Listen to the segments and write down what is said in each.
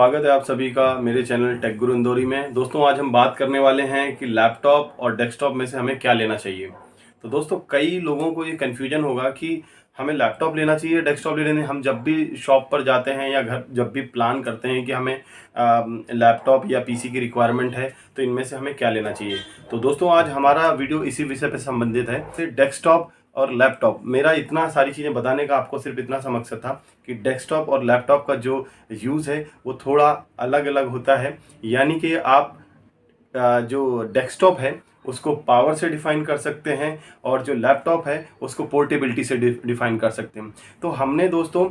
स्वागत है आप सभी का मेरे चैनल टेक गुरु इंदौरी में। दोस्तों आज हम बात करने वाले हैं कि लैपटॉप और डेस्कटॉप में से हमें क्या लेना चाहिए। तो दोस्तों कई लोगों को ये कन्फ्यूजन होगा कि हमें लैपटॉप लेना चाहिए, डेस्कटॉप लेना चाहिए। हम जब भी शॉप पर जाते हैं या घर जब भी प्लान करते हैं कि हमें लैपटॉप या पीसी की रिक्वायरमेंट है तो इनमें से हमें क्या लेना चाहिए। तो दोस्तों आज हमारा वीडियो इसी विषय पर संबंधित है। डेस्कटॉप और लैपटॉप, मेरा इतना सारी चीज़ें बताने का आपको सिर्फ इतना सा मकसद था कि डेस्कटॉप और लैपटॉप का जो यूज़ है वो थोड़ा अलग अलग होता है। यानी कि आप जो डेस्कटॉप है उसको पावर से डिफाइन कर सकते हैं और जो लैपटॉप है उसको पोर्टेबिलिटी से डिफाइन कर सकते हैं। तो हमने दोस्तों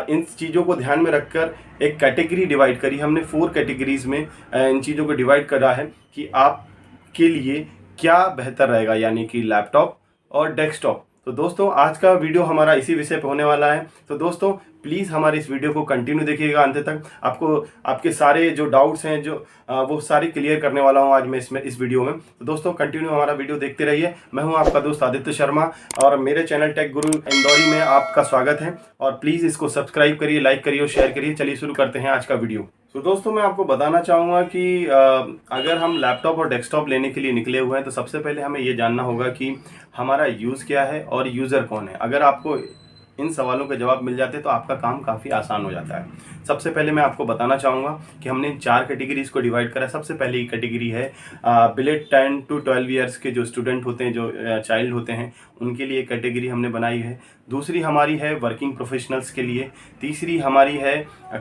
इन चीज़ों को ध्यान में रखकर एक कैटेगरी डिवाइड करी। हमने 4 कैटेगरीज में इन चीज़ों को डिवाइड करा है कि आपके लिए क्या बेहतर रहेगा, यानी कि लैपटॉप और डेस्कटॉप। तो दोस्तों आज का वीडियो हमारा इसी विषय पे होने वाला है। तो दोस्तों प्लीज़ हमारे इस वीडियो को कंटिन्यू देखिएगा अंत तक। आपको आपके सारे जो डाउट्स हैं जो वो सारे क्लियर करने वाला हूँ आज मैं इस वीडियो में। तो दोस्तों कंटिन्यू हमारा वीडियो देखते रहिए। मैं हूँ आपका दोस्त आदित्य शर्मा और मेरे चैनल टेक गुरु इंदौरी में आपका स्वागत है। और प्लीज़ इसको सब्सक्राइब करिए, लाइक करिए और शेयर करिए। चलिए शुरू करते हैं आज का वीडियो। तो दोस्तों मैं आपको बताना चाहूँगा कि अगर हम लैपटॉप और डेस्कटॉप लेने के लिए निकले हुए हैं तो सबसे पहले हमें ये जानना होगा कि हमारा यूज़ क्या है और यूज़र कौन है। अगर आपको इन सवालों के जवाब मिल जाते तो आपका काम काफ़ी आसान हो जाता है। सबसे पहले मैं आपको बताना चाहूँगा कि हमने इन 4 कैटेगरीज को डिवाइड करा है। सबसे पहली कैटेगरी है बिलो 10 to 12 ईयर्स के जो स्टूडेंट होते हैं, जो चाइल्ड होते हैं, उनके लिए कैटेगरी हमने बनाई है। दूसरी हमारी है वर्किंग प्रोफेशनल्स के लिए। तीसरी हमारी है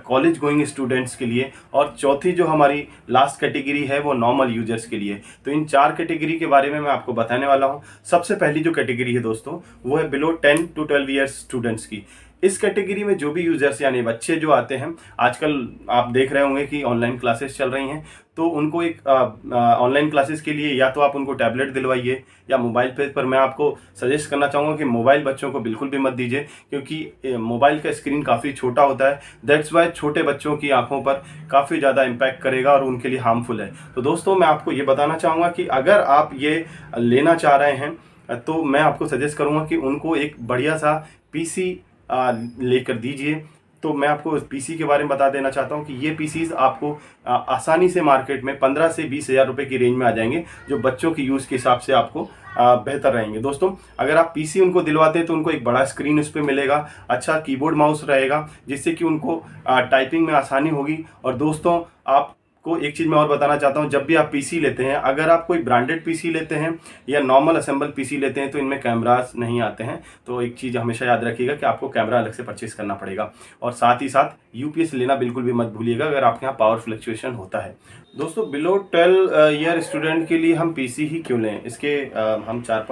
कॉलेज गोइंग स्टूडेंट्स के लिए। और चौथी जो हमारी लास्ट कैटेगरी है वो नॉर्मल यूजर्स के लिए। तो इन 4 कैटेगरी के बारे में मैं आपको बताने वाला हूँ। सबसे पहली जो कैटेगरी है दोस्तों वो है बिलो 10 to 12 ईयर्स स्टूडेंट्स की। इस कैटेगरी में जो भी यूजर्स यानी बच्चे जो आते हैं, आजकल आप देख रहे होंगे कि ऑनलाइन क्लासेस चल रही हैं, तो उनको एक ऑनलाइन क्लासेस के लिए या तो आप उनको टैबलेट दिलवाइए या मोबाइल पर मैं आपको सजेस्ट करना चाहूँगा कि मोबाइल बच्चों को बिल्कुल भी मत दीजिए, क्योंकि मोबाइल का स्क्रीन काफ़ी छोटा होता है। दैट्स वाई छोटे बच्चों की आंखों पर काफ़ी ज़्यादा इम्पैक्ट करेगा और उनके लिए हार्मफुल है। तो दोस्तों मैं आपको ये बताना चाहूँगा कि अगर आप ये लेना चाह रहे हैं तो मैं आपको सजेस्ट करूँगा कि उनको एक बढ़िया सा पीसी लेकर दीजिए। तो मैं आपको पीसी के बारे में बता देना चाहता हूं कि ये पीसीज आपको आसानी से मार्केट में 15 से 20 हज़ार रुपये की रेंज में आ जाएंगे, जो बच्चों की यूज़ के हिसाब से आपको बेहतर रहेंगे। दोस्तों अगर आप पीसी उनको दिलवाते हैं तो उनको एक बड़ा स्क्रीन उस पर मिलेगा, अच्छा कीबोर्ड माउस रहेगा, जिससे कि उनको टाइपिंग में आसानी होगी। और दोस्तों आप को एक चीज़ मैं और बताना चाहता हूं, जब भी आप पीसी लेते हैं, अगर आप कोई ब्रांडेड पीसी लेते हैं या नॉर्मल असेंबल पीसी लेते हैं तो इनमें कैमरास नहीं आते हैं। तो एक चीज़ हमेशा याद रखिएगा कि आपको कैमरा अलग से परचेस करना पड़ेगा। और साथ ही साथ यूपीएस लेना बिल्कुल भी मत भूलिएगा अगर आपके यहाँ पावर फ्लक्चुएशन होता है। दोस्तों बिलो 12 ईयर स्टूडेंट के लिए हम पीसी ही क्यों लें, इसके हम 4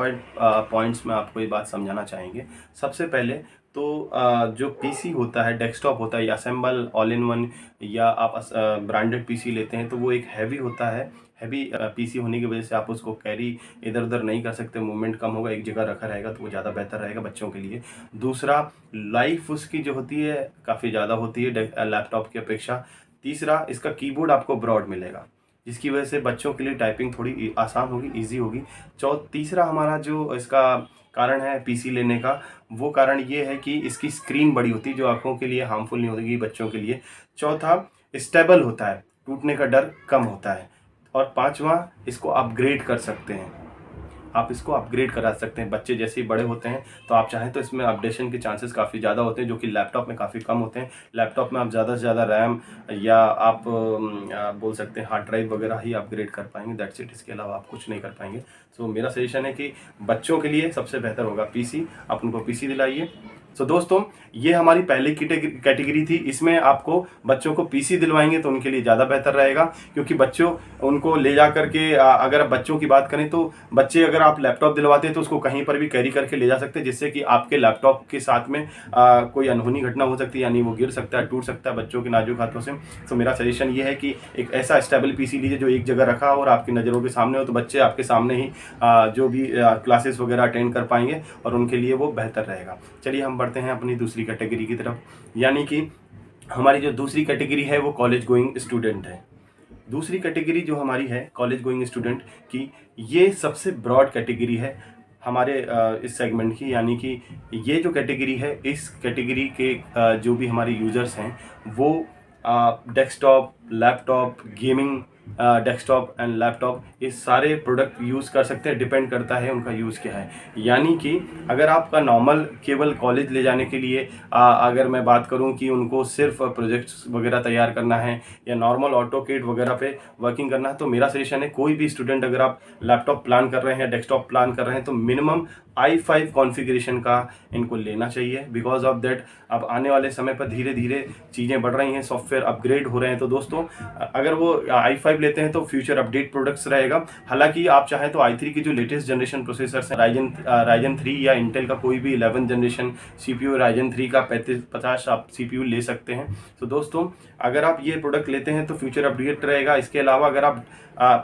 पॉइंट्स में आपको ये बात समझाना चाहेंगे। सबसे पहले तो जो पीसी होता है, डेस्कटॉप होता है या असेंबल ऑल इन वन, या आप ब्रांडेड पीसी लेते हैं तो वो एक हैवी होता है। हैवी पीसी होने की वजह से आप उसको कैरी इधर उधर नहीं कर सकते, मूवमेंट कम होगा, एक जगह रखा रहेगा तो वो ज़्यादा बेहतर रहेगा बच्चों के लिए। दूसरा, लाइफ उसकी जो होती है काफ़ी ज़्यादा होती है लैपटॉप की अपेक्षा। तीसरा, इसका कीबोर्ड आपको ब्रॉड मिलेगा, जिसकी वजह से बच्चों के लिए टाइपिंग थोड़ी आसान होगी, ईजी होगी। तीसरा हमारा जो इसका कारण है पीसी लेने का, वो कारण ये है कि इसकी स्क्रीन बड़ी होती है, जो आंखों के लिए हार्मफुल नहीं होगी बच्चों के लिए। चौथा, स्टेबल होता है, टूटने का डर कम होता है। और पांचवा, इसको अपग्रेड कर सकते हैं, आप इसको अपग्रेड करा सकते हैं। बच्चे जैसे ही बड़े होते हैं तो आप चाहें तो इसमें अपडेशन के चांसेस काफ़ी ज़्यादा होते हैं, जो कि लैपटॉप में काफ़ी कम होते हैं। लैपटॉप में आप ज़्यादा से ज़्यादा रैम या आप बोल सकते हैं हार्ड ड्राइव वगैरह ही अपग्रेड कर पाएंगे, दैट्स इट। इसके अलावा आप कुछ नहीं कर पाएंगे। सो मेरा सजेशन है कि बच्चों के लिए सबसे बेहतर होगा पीसी, आप उनको पीसी दिलाइए। सो दोस्तों ये हमारी पहली कैटेगरी थी। इसमें आपको बच्चों को पीसी दिलवाएंगे तो उनके लिए ज़्यादा बेहतर रहेगा, क्योंकि बच्चों उनको ले जा करके अगर बच्चों की बात करें तो बच्चे अगर आप लैपटॉप दिलवाते हैं तो उसको कहीं पर भी कैरी करके ले जा सकते हैं, जिससे कि आपके लैपटॉप के साथ में कोई अनहोनी घटना हो सकती है, यानी वो गिर सकता है, टूट सकता है बच्चों के नाजुक हाथों से। तो मेरा सजेशन ये है कि एक ऐसा स्टेबल पीसी लीजिए जो एक जगह रखा हो और आपकी नज़रों के सामने हो, तो बच्चे आपके सामने ही जो भी क्लासेस वगैरह अटेंड कर पाएंगे और उनके लिए वो बेहतर रहेगा। चलिए हम बढ़ते हैं अपनी दूसरी कैटेगरी की तरफ, यानी कि हमारी जो दूसरी कैटेगरी है वो कॉलेज गोइंग स्टूडेंट है। दूसरी कैटेगरी जो हमारी है कॉलेज गोइंग स्टूडेंट की, ये सबसे ब्रॉड कैटेगरी है हमारे इस सेगमेंट की। यानी कि ये जो कैटेगरी है, इस कैटेगरी के जो भी हमारे यूजर्स हैं वो desktop, laptop, gaming desktop and laptop, ये सारे प्रोडक्ट यूज़ कर सकते हैं। डिपेंड करता है उनका यूज़ क्या है। यानी कि अगर आपका नॉर्मल केवल कॉलेज ले जाने के लिए अगर मैं बात करूं कि उनको सिर्फ प्रोजेक्ट्स वगैरह तैयार करना है या नॉर्मल ऑटोकेड वगैरह पे वर्किंग करना है, तो मेरा सजेशन है कोई भी स्टूडेंट अगर आप लैपटॉप प्लान कर रहे हैं, डेस्कटॉप प्लान कर रहे हैं, तो मिनिमम i5 कॉन्फ़िगरेशन का इनको लेना चाहिए। बिकॉज ऑफ दैट अब आने वाले समय पर धीरे धीरे चीज़ें बढ़ रही हैं, सॉफ्टवेयर अपग्रेड हो रहे हैं। तो दोस्तों अगर वो i5 लेते हैं तो फ्यूचर अपडेट प्रोडक्ट्स रहेगा। हालांकि आप चाहें तो i3 की जो लेटेस्ट जनरेशन प्रोसेसर्स हैं, राइजन 3 या इंटेल का कोई भी 11 जनरेशन CPU, राइजन 3 का 3550 आप CPU ले सकते हैं। तो दोस्तों अगर आप ये प्रोडक्ट लेते हैं तो फ्यूचर अपडेट रहेगा। इसके अलावा अगर आप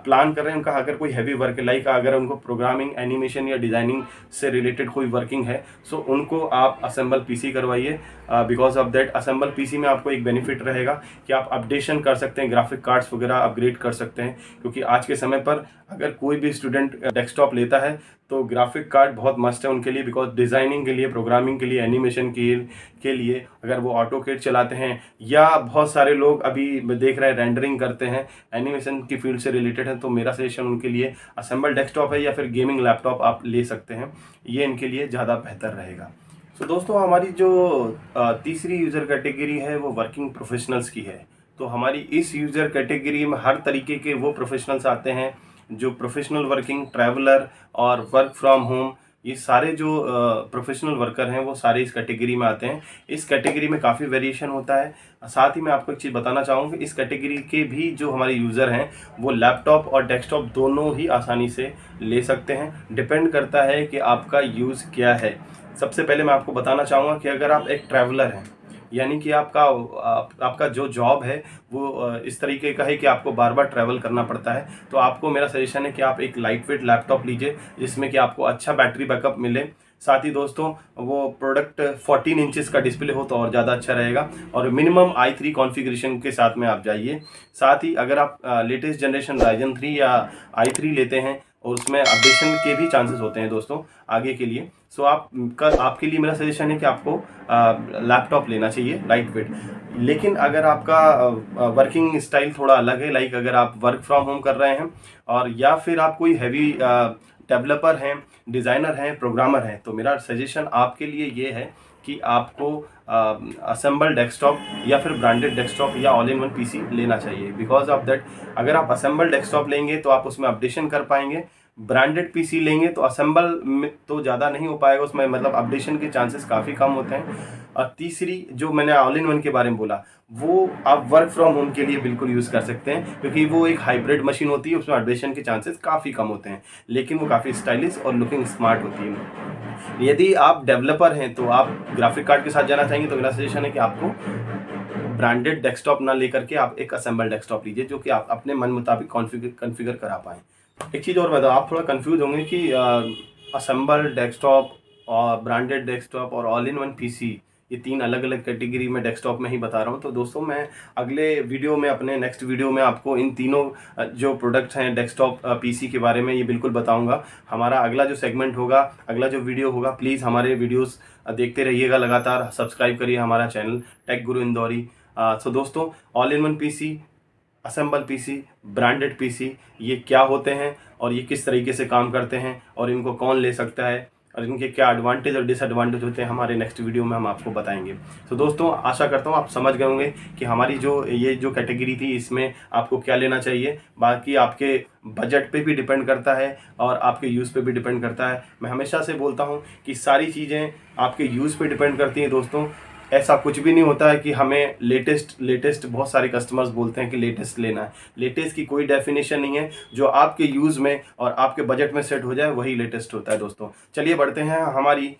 प्लान कर रहे हैं, उनका अगर कोई हैवी वर्क लाइक अगर उनको प्रोग्रामिंग, एनिमेशन या डिज़ाइनिंग से रिलेटेड कोई वर्किंग है, सो उनको आप असेंबल पीसी करवाइए। Because of that assemble PC में आपको एक बेनिफिट रहेगा कि आप अपडेशन कर सकते हैं, ग्राफिक कार्ड्स वगैरह अपग्रेड कर सकते हैं। क्योंकि आज के समय पर अगर कोई भी स्टूडेंट डेस्कटॉप लेता है तो ग्राफिक कार्ड बहुत मस्ट है उनके लिए। बिकॉज डिज़ाइनिंग के लिए, प्रोग्रामिंग के लिए, एनिमेशन के लिए अगर वो ऑटोकेड चलाते हैं, या बहुत सारे लोग अभी देख रहे हैं रेंडरिंग करते हैं, एनिमेशन की फील्ड से रिलेटेड है, तो मेरा सजेशन उनके लिए असेंबल डेस्कटॉप है या फिर गेमिंग लैपटॉप आप ले सकते हैं। ये इनके लिए ज़्यादा बेहतर रहेगा। तो दोस्तों हमारी जो तीसरी यूज़र कैटेगरी है वो वर्किंग प्रोफेशनल्स की है। तो हमारी इस यूज़र कैटेगरी में हर तरीके के वो प्रोफेशनल्स आते हैं जो प्रोफेशनल वर्किंग, ट्रैवलर और वर्क फ्रॉम होम, ये सारे जो प्रोफेशनल वर्कर हैं वो सारे इस कैटेगरी में आते हैं। इस कैटेगरी में काफ़ी वेरिएशन होता है। साथ ही मैं आपको एक चीज़ बताना चाहूँगा कि इस कैटेगरी के भी जो हमारे यूज़र हैं वो लैपटॉप और डेस्कटॉप दोनों ही आसानी से ले सकते हैं। डिपेंड करता है कि आपका यूज़ क्या है। सबसे पहले मैं आपको बताना चाहूँगा कि अगर आप एक ट्रैवलर हैं, यानी कि आपका जो जॉब है वो इस तरीके का है कि आपको बार बार ट्रैवल करना पड़ता है, तो आपको मेरा सजेशन है कि आप एक लाइट वेट लैपटॉप लीजिए जिसमें कि आपको अच्छा बैटरी बैकअप मिले। साथ ही दोस्तों वो प्रोडक्ट 14 इंचेस का डिस्प्ले हो तो और ज़्यादा अच्छा रहेगा, और मिनिमम i3 कॉन्फ़िगरेशन के साथ में आप जाइए। साथ ही अगर आप लेटेस्ट जनरेशन राइजन 3 या i3 लेते हैं और उसमें अपडेशन के भी चांसेस होते हैं दोस्तों आगे के लिए, सो आपके लिए मेरा सजेशन है कि आपको लैपटॉप लेना चाहिए लाइट वेट। लेकिन अगर आपका वर्किंग स्टाइल थोड़ा अलग है, लाइक अगर आप वर्क फ्रॉम होम कर रहे हैं और या फिर आप कोई हैवी डेवलपर हैं, डिज़ाइनर हैं, प्रोग्रामर हैं, तो मेरा सजेशन आपके लिए ये है कि आपको असेंबल डेस्कटॉप या फिर ब्रांडेड डेस्कटॉप या ऑल इन वन पीसी लेना चाहिए। बिकॉज ऑफ दैट अगर आप असेंबल डेस्कटॉप लेंगे तो आप उसमें अपडेशन कर पाएंगे, ब्रांडेड पीसी लेंगे तो असेंबल में तो ज़्यादा नहीं हो पाएगा, उसमें मतलब अपडेशन के चांसेस काफ़ी कम होते हैं। और तीसरी जो मैंने ऑल इन वन के बारे में बोला, वो आप वर्क फ्रॉम होम के लिए बिल्कुल यूज़ कर सकते हैं, क्योंकि वो एक हाइब्रिड मशीन होती है, उसमें अपडेशन के चांसेस काफ़ी कम होते हैं, लेकिन वो काफ़ी स्टाइलिश और लुकिंग स्मार्ट होती है। यदि आप डेवलपर हैं तो आप ग्राफिक कार्ड के साथ जाना चाहेंगे तो मेरा सजेशन है कि आपको ब्रांडेड डेस्कटॉप ना लेकर के आप एक असेंबल डेस्कटॉप लीजिए जो कि आप अपने मन मुताबिक कॉन्फ़िगर करा पाएँ। एक चीज़ और बताओ, आप थोड़ा कंफ्यूज होंगे कि असेंबल डेस्कटॉप और ब्रांडेड डेस्कटॉप और ऑल इन वन पीसी, ये तीन अलग अलग कैटेगरी में डेस्कटॉप में ही बता रहा हूँ। तो दोस्तों मैं अगले वीडियो में, अपने नेक्स्ट वीडियो में आपको इन तीनों जो प्रोडक्ट्स हैं डेस्कटॉप पीसी के बारे में ये बिल्कुल बताऊँगा। हमारा अगला जो सेगमेंट होगा, अगला जो वीडियो होगा, प्लीज़ हमारे वीडियोज़ देखते रहिएगा लगातार, सब्सक्राइब करिए हमारा चैनल टेक गुरु इंदौरी। तो दोस्तों all in one PC, assemble PC, branded PC, ये क्या होते हैं और ये किस तरीके से काम करते हैं और इनको कौन ले सकता है और इनके क्या एडवांटेज और डिसएडवांटेज होते हैं, हमारे नेक्स्ट वीडियो में हम आपको बताएंगे। तो दोस्तों आशा करता हूँ आप समझ गए होंगे कि हमारी ये जो कैटेगरी थी इसमें आपको क्या लेना चाहिए। बाकी आपके बजट पे भी डिपेंड करता है और आपके यूज़ पे भी डिपेंड करता है। मैं हमेशा से बोलता हूँ कि सारी चीज़ें आपके यूज़ पे डिपेंड करती हैं दोस्तों। ऐसा कुछ भी नहीं होता है कि हमें लेटेस्ट बहुत सारे कस्टमर्स बोलते हैं कि लेटेस्ट लेना है। लेटेस्ट की कोई डेफिनेशन नहीं है, जो आपके यूज़ में और आपके बजट में सेट हो जाए वही लेटेस्ट होता है दोस्तों। चलिए बढ़ते हैं हमारी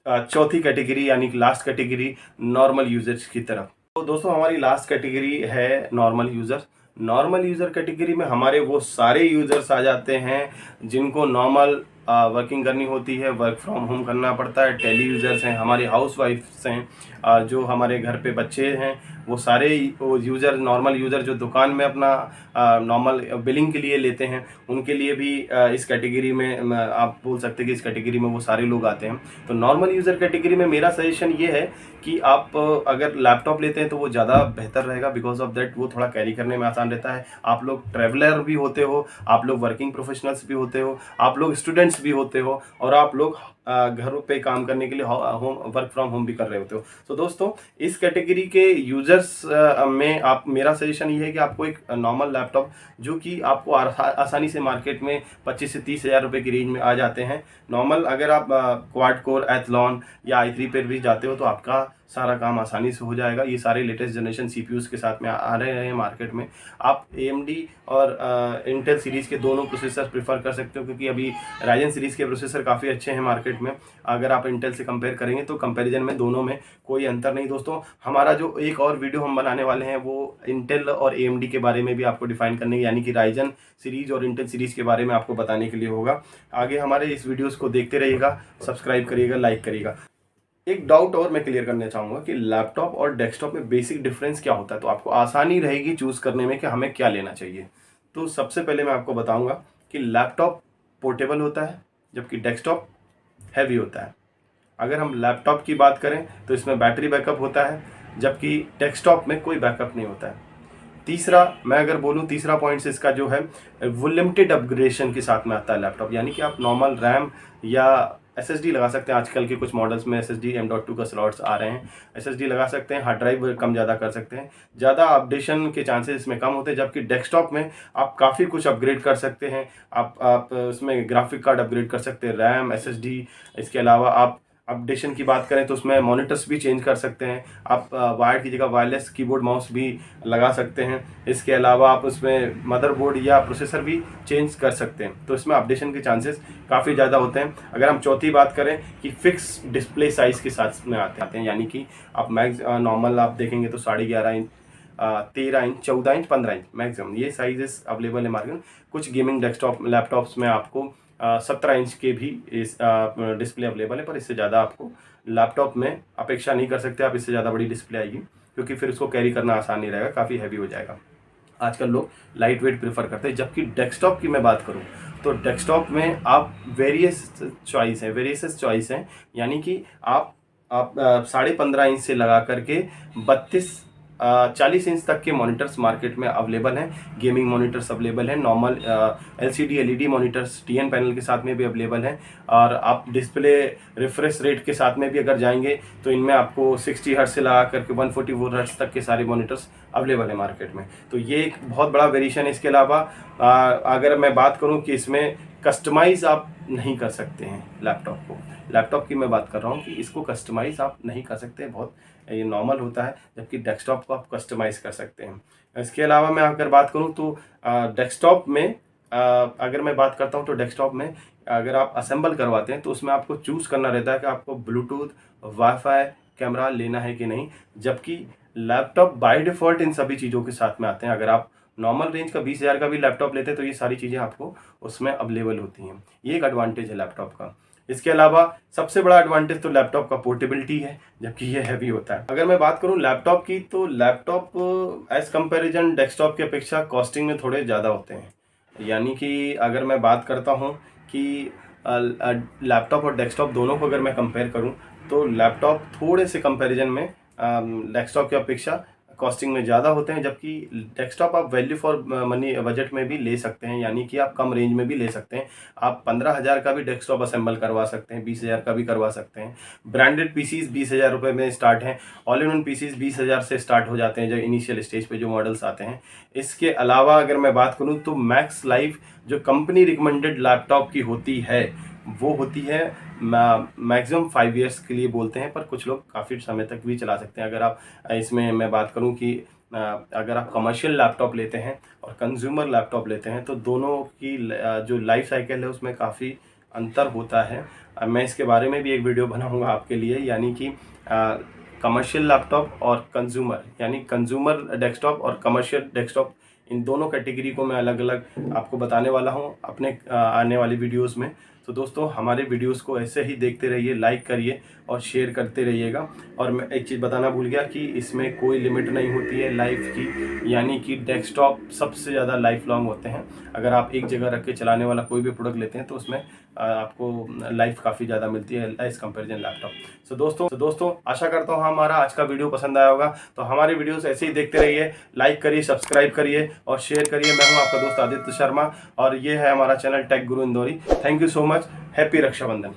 चौथी कैटेगरी यानी कि लास्ट कैटेगरी, नॉर्मल यूजर्स की तरफ। तो दोस्तों हमारी लास्ट कैटेगरी है normal user. Normal user category में हमारे वो सारे यूज़र्स आ जाते हैं जिनको नॉर्मल वर्किंग करनी होती है, वर्क फ्रॉम होम करना पड़ता है। टेली यूज़र्स हैं, हमारे हाउस वाइफ्स हैं, जो हमारे घर पे बच्चे हैं वो सारे यूज़र, नॉर्मल यूज़र जो दुकान में अपना नॉर्मल बिलिंग के लिए लेते हैं, उनके लिए भी इस कैटेगरी में आप बोल सकते हैं कि इस कैटेगरी में वो सारे लोग आते हैं। तो नॉर्मल यूज़र कैटेगरी में मेरा सजेशन ये है कि आप अगर लैपटॉप लेते हैं तो वो ज़्यादा बेहतर रहेगा, बिकॉज ऑफ दैट वो थोड़ा कैरी करने में आसान रहता है। आप लोग ट्रैवलर भी होते हो, आप लोग वर्किंग प्रोफेशनल्स भी होते हो, आप लोग स्टूडेंट्स भी होते हो, और आप लोग घरों पे काम करने के लिए होम वर्क फ्रॉम होम भी कर रहे होते हो। तो दोस्तों, इस कैटेगरी के यूजर्स में आप, मेरा सजेशन ये है कि आपको एक नॉर्मल लैपटॉप जो कि आपको आसानी से मार्केट में 25 से 30 हज़ार रुपये की रेंज में आ जाते हैं। नॉर्मल अगर आप क्वाड कोर, एथलॉन या i3 पर भी जाते हो तो आपका सारा काम आसानी से हो जाएगा। ये सारे लेटेस्ट जनरेशन CPUs के साथ में आ रहे हैं मार्केट में। आप AMD और इंटेल सीरीज़ के दोनों प्रोसेसर प्रीफर कर सकते हो, क्योंकि अभी राइजन सीरीज़ के प्रोसेसर काफ़ी अच्छे हैं मार्केट में। अगर आप इंटेल से कंपेयर करेंगे तो कंपैरिजन में दोनों में कोई अंतर नहीं। दोस्तों, हमारा जो एक और वीडियो हम बनाने वाले हैं वो इंटेल और AMD के बारे में भी आपको डिफाइन करने, यानी कि राइजन सीरीज़ और इंटेल सीरीज़ के बारे में आपको बताने के लिए होगा। आगे हमारे इस वीडियोज़ को देखते रहिएगा, सब्सक्राइब करिएगा, लाइक करिएगा। एक डाउट और मैं क्लियर करना चाहूँगा कि लैपटॉप और डेस्कटॉप में बेसिक डिफरेंस क्या होता है, तो आपको आसानी रहेगी चूज़ करने में कि हमें क्या लेना चाहिए। तो सबसे पहले मैं आपको बताऊंगा कि लैपटॉप पोर्टेबल होता है, जबकि डेस्कटॉप हैवी होता है। अगर हम लैपटॉप की बात करें तो इसमें बैटरी बैकअप होता है, जबकि डेस्कटॉप में कोई बैकअप नहीं होता है। तीसरा, मैं अगर बोलूँ, तीसरा पॉइंट इसका जो है वो लिमिटेड अपग्रेडेशन के साथ में आता है लैपटॉप, यानी कि आप नॉर्मल रैम या SSD लगा सकते हैं। आजकल के कुछ मॉडल्स में SSD M.2 का स्लॉट्स आ रहे हैं, SSD लगा सकते हैं, हार्ड ड्राइव कम ज़्यादा कर सकते हैं, ज़्यादा अपडेशन के चांसेस इसमें कम होते हैं। जबकि डेस्कटॉप में आप काफ़ी कुछ अपग्रेड कर सकते हैं। आप उसमें ग्राफिक कार्ड अपग्रेड कर सकते हैं, रैम, SSD। इसके अलावा आप अपडेशन की बात करें तो उसमें मॉनिटर्स भी चेंज कर सकते हैं। आप वायर्ड की जगह वायरलेस कीबोर्ड माउस भी लगा सकते हैं। इसके अलावा आप उसमें मदरबोर्ड या प्रोसेसर भी चेंज कर सकते हैं। तो इसमें अपडेशन के चांसेस काफ़ी ज़्यादा होते हैं। अगर हम चौथी बात करें कि फिक्स डिस्प्ले साइज़ के साथ में आते हैं, यानी कि आप मैक्स नॉर्मल आप देखेंगे तो 11.5 inch, 13 inch, 14 inch, 15 inch maximum ये साइजेस अवेलेबल है मार्केट में। कुछ गेमिंग डेस्कटॉप लैपटॉप्स में आपको 17 इंच के भी इस डिस्प्ले अवेलेबल है, पर इससे ज़्यादा आपको लैपटॉप में अपेक्षा नहीं कर सकते आप, इससे ज़्यादा बड़ी डिस्प्ले आएगी, क्योंकि फिर उसको कैरी करना आसान नहीं रहेगा, काफ़ी हैवी हो जाएगा। आजकल लोग लाइट वेट प्रेफर करते हैं। जबकि डेस्कटॉप की मैं बात करूं तो डेस्कटॉप में आप वेरियस चॉइस हैं, यानी कि आप 15.5 इंच से लगा करके 40 इंच तक के मॉनिटर्स मार्केट में अवेलेबल हैं। गेमिंग मॉनिटर्स अवेलेबल हैं, normal LCD LED monitors TN panel के साथ में भी अवेलेबल हैं। और आप डिस्प्ले रिफ्रेश रेट के साथ में भी अगर जाएंगे तो इनमें आपको 60 हर्ट्ज से लगा करके 144 हर्ट्ज तक के सारे मॉनिटर्स अवेलेबल है मार्केट में। तो ये एक बहुत बड़ा वेरिएशन है। इसके अलावा अगर मैं बात करूँ कि इसमें कस्टमाइज़ आप नहीं कर सकते हैं लैपटॉप की मैं बात कर रहा हूँ कि इसको कस्टमाइज़ आप नहीं कर सकते, बहुत ये नॉर्मल होता है। जबकि डेस्कटॉप को आप कस्टमाइज़ कर सकते हैं। इसके अलावा मैं अगर बात करूं तो डेस्कटॉप में अगर मैं बात करता हूं तो डेस्कटॉप में अगर आप असेंबल करवाते हैं तो उसमें आपको चूज़ करना रहता है कि आपको ब्लूटूथ, वाईफाई, कैमरा लेना है कि नहीं। जबकि लैपटॉप बाय डिफ़ॉल्ट इन सभी चीज़ों के साथ में आते हैं। अगर आप नॉर्मल रेंज का 20,000 का भी लैपटॉप लेते हैं तो ये सारी चीज़ें आपको उसमें अवेलेबल होती हैं। ये एक एडवांटेज है लैपटॉप का। इसके अलावा सबसे बड़ा एडवांटेज तो लैपटॉप का पोर्टेबिलिटी है, जबकि ये हैवी होता है। अगर मैं बात करूं लैपटॉप की तो लैपटॉप एज कंपैरिजन डेस्कटॉप की अपेक्षा कॉस्टिंग में थोड़े ज़्यादा होते हैं। यानी कि अगर मैं बात करता हूं कि लैपटॉप और डेस्कटॉप दोनों को अगर मैं कंपेयर करूं तो लैपटॉप थोड़े से कंपैरिजन में डेस्कटॉप की अपेक्षा कॉस्टिंग में ज़्यादा होते हैं। जबकि डेस्कटॉप आप वैल्यू फॉर मनी बजट में भी ले सकते हैं, यानी कि आप कम रेंज में भी ले सकते हैं। आप 15,000 का भी डेस्कटॉप असेंबल करवा सकते हैं, 20,000 का भी करवा सकते हैं। ब्रांडेड पीसीज 20,000 रुपये में स्टार्ट हैं। ऑल इन वन पीसीज 20,000 से स्टार्ट हो जाते हैं, जो इनिशियल स्टेज पे जो मॉडल्स आते हैं। इसके अलावा अगर मैं बात करूँ तो मैक्स लाइफ जो कंपनी रिकमेंडेड लैपटॉप की होती है वो होती है मैक्सिमम 5 इयर्स के लिए बोलते हैं, पर कुछ लोग काफ़ी समय तक भी चला सकते हैं। अगर आप इसमें मैं बात करूं कि अगर आप कमर्शियल लैपटॉप लेते हैं और कंज्यूमर लैपटॉप लेते हैं तो दोनों की जो लाइफ साइकिल है उसमें काफ़ी अंतर होता है। मैं इसके बारे में भी एक वीडियो बनाऊंगा आपके लिए, यानी कि कमर्शियल लैपटॉप और कंज्यूमर, यानी कंज्यूमर डेस्कटॉप और कमर्शियल डेस्कटॉप, इन दोनों कैटेगरी को मैं अलग अलग आपको बताने वाला हूं अपने आने वाली वीडियोस में। तो दोस्तों हमारे वीडियोस को ऐसे ही देखते रहिए, लाइक करिए और शेयर करते रहिएगा। और मैं एक चीज़ बताना भूल गया कि इसमें कोई लिमिट नहीं होती है लाइफ की, यानी कि डेस्कटॉप सबसे ज़्यादा लाइफ लॉन्ग होते हैं। अगर आप एक जगह रख के चलाने वाला कोई भी प्रोडक्ट लेते हैं तो उसमें आपको लाइफ काफ़ी ज़्यादा मिलती है एज कंपेरिजन लैपटॉप। सो दोस्तों आशा करता हूँ हमारा आज का वीडियो पसंद आया होगा। तो हमारे वीडियोस ऐसे ही देखते रहिए, लाइक करिए, सब्सक्राइब करिए और शेयर करिए। मैं हूँ आपका दोस्त आदित्य शर्मा और ये है हमारा channel tech guru Indori. Thank you so much. Happy Rakshabandhan.